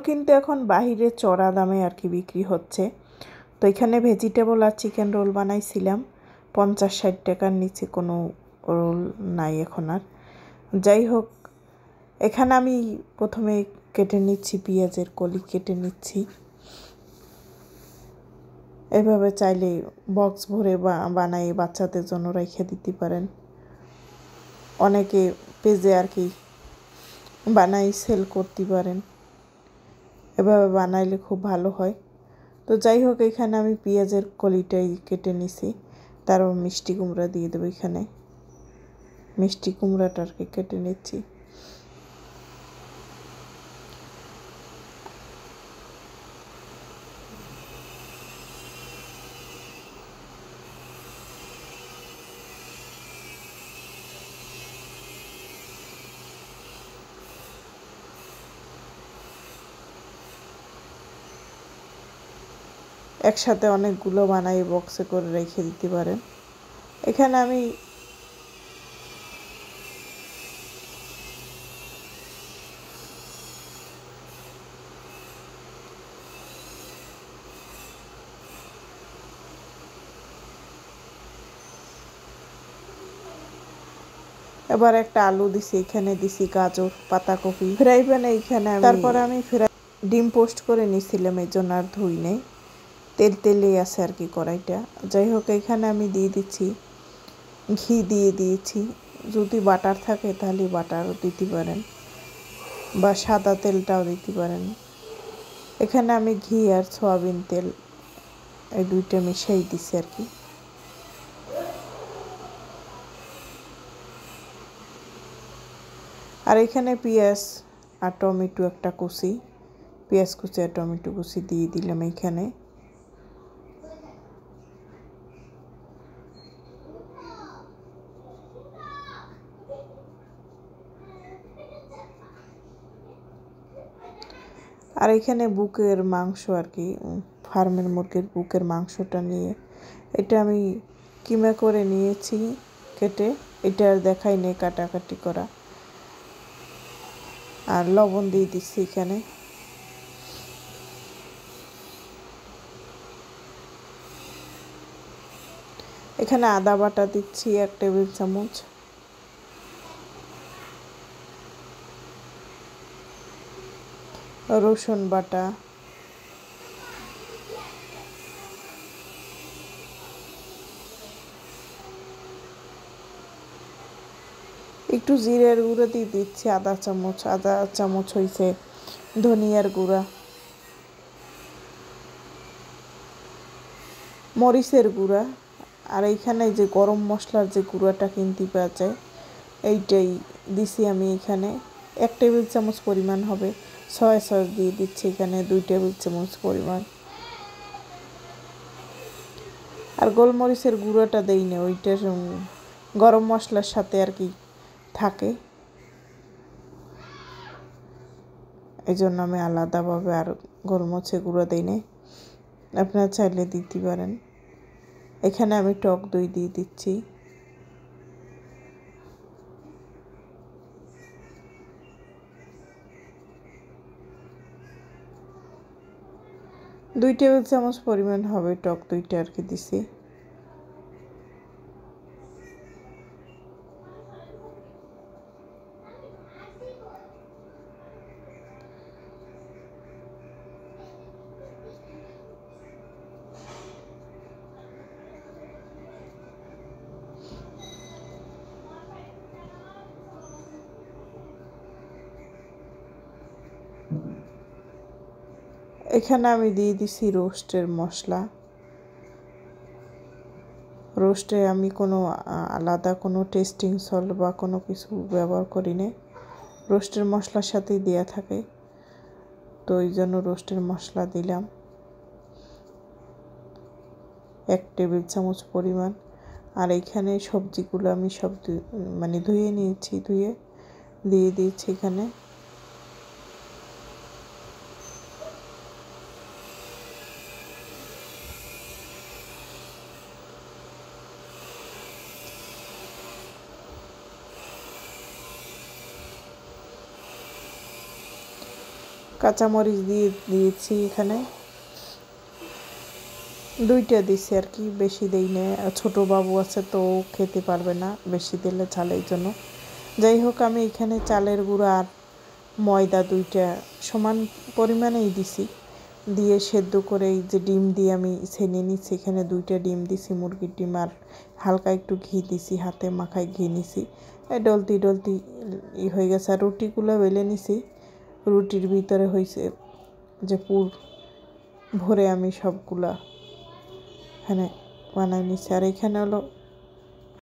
কিন্তু এখন বাহিরে চড়া দামে আর কি বিক্রি হচ্ছে। তো এখানে ভেজিটেবল আর চিকেন রোল বানাইছিলাম, 50-60 টাকার নিচে কোনো রোল নাই এখন আর। যাই হোক, এখানে আমি প্রথমে কেটে নিচ্ছি, পেঁয়াজের কলি কেটে নিচ্ছি। এভাবে চাইলে বক্স ভরে বানাই বাচ্চাদের জন্য রেখে দিতে পারেন। অনেকে পেজে আর কি বানাই সেল করতে পারেন, এভাবে বানাইলে খুব ভালো হয়। তো যাই হোক, এখানে আমি পেঁয়াজের কলিটাই কেটে নিছি, তারপর মিষ্টি কুমড়া দিয়ে দেবো। এখানে মিষ্টি কুমড়াটা আর কি কেটে নিচ্ছি। একসাথে অনেকগুলো বানাই বক্সে করে রেখে দিতে পারেন। এখানে আমি এবার একটা আলু দিছি, এখানে দিছি গাজর, পাতাকপি। ফ্রাই প্যানে এইখানে তারপরে আমি ডিম পোস্ট করে নিয়েছিলাম, এই জন্য আর ধুই নেই, তেলেই আছে আর কি কড়াইটা। যাই হোক, এখানে আমি দিয়ে দিচ্ছি ঘি, দিয়ে দিয়েছি। যদি বাটার থাকে তাহলে বাটারও দিতে পারেন, বা সাদা তেলটাও দিতে পারেন। এখানে আমি ঘি আর সয়াবিন তেল এই দুইটা মিশাই দিছি আর কি। আর এখানে পেঁয়াজ আর টমেটো একটা কুচি, পেঁয়াজ কুচি আর টমেটো কুচি দিয়ে দিলাম এইখানে। আর এখানে বুকের মাংস আর কি, ফার্মের মুরগির বুকের মাংসটা নিয়ে এটা আমি কিমা করে নিয়েছি কেটে। এটা আর দেখাই নেই কাটাকাটি করা। আর লবণ দিয়ে দিচ্ছি এখানে। এখানে আদা বাটা দিচ্ছি 1 টেবিল চামচ। রসুন বাটা, একটু জিরের গুঁড়ো দিয়ে দিচ্ছি আধা চামচ হয়েছে ধনিয়ার গুঁড়া, মরিচের গুঁড়া। আর এইখানে যে গরম মশলার যে গুঁড়াটা কিনতে পাওয়া যায়, এইটাই দিছি আমি এখানে। 1 টেবিল চামচ পরিমাণ হবে। সয়া সস দিয়ে দিচ্ছি এখানে 2 টেবিল চামচ পরিমাণ। আর গোলমরিচের গুঁড়োটা দেই না, ওইটা গরম মশলার সাথে আর কি থাকে, এই জন্য আমি আলাদাভাবে আর গোলমরিচের গুঁড়ো দিই না। আপনারা চাইলে দিতে পারেন। এখানে আমি টক দই দিয়ে দিচ্ছি। দুই টেবিল চামচ পরিমাণ হবে টক দইটা আর কি দিছি। এখানে আমি দিয়ে দিছি রোস্টের মশলা। রোস্টে আমি কোনো আলাদা কোনো টেস্টিং সল্ট বা কোনো কিছু ব্যবহার করি না, রোস্টের মশলার সাথেই দেওয়া থাকে। তো এই জন্য রোস্টের মশলা দিলাম 1 টেবিল চামচ পরিমাণ। আর এইখানে সবজিগুলো আমি সব মানে ধুয়ে নিয়েছি, ধুয়ে দিয়ে দিয়েছি এখানে। কাঁচামরিচ দিয়েছি এখানে, 2টা দিছি আর কি, বেশি দেই না। ছোট বাবু আছে তো খেতে পারবে না বেশি দিলে চালের জন্য। যাই হোক, আমি এখানে চালের গুঁড়া আর ময়দা 2টা সমান পরিমাণেই দিছি, দিয়ে সেদ্ধ করে এই যে ডিম দিয়ে আমি ছেনে নিচ্ছি। এখানে 2টা ডিম দিছি, মুরগির ডিম, আর হালকা একটু ঘি দিছি, হাতে মাখায় ঘি নিছি। ডলতি ডলতি হয়ে গেছে। আর রুটিগুলো বেলে নিছি, রুটির ভিতরে হয়েছে যে পুর ভরে আমি সবগুলা এখানে বানাই নিছি। আর এখানে হলো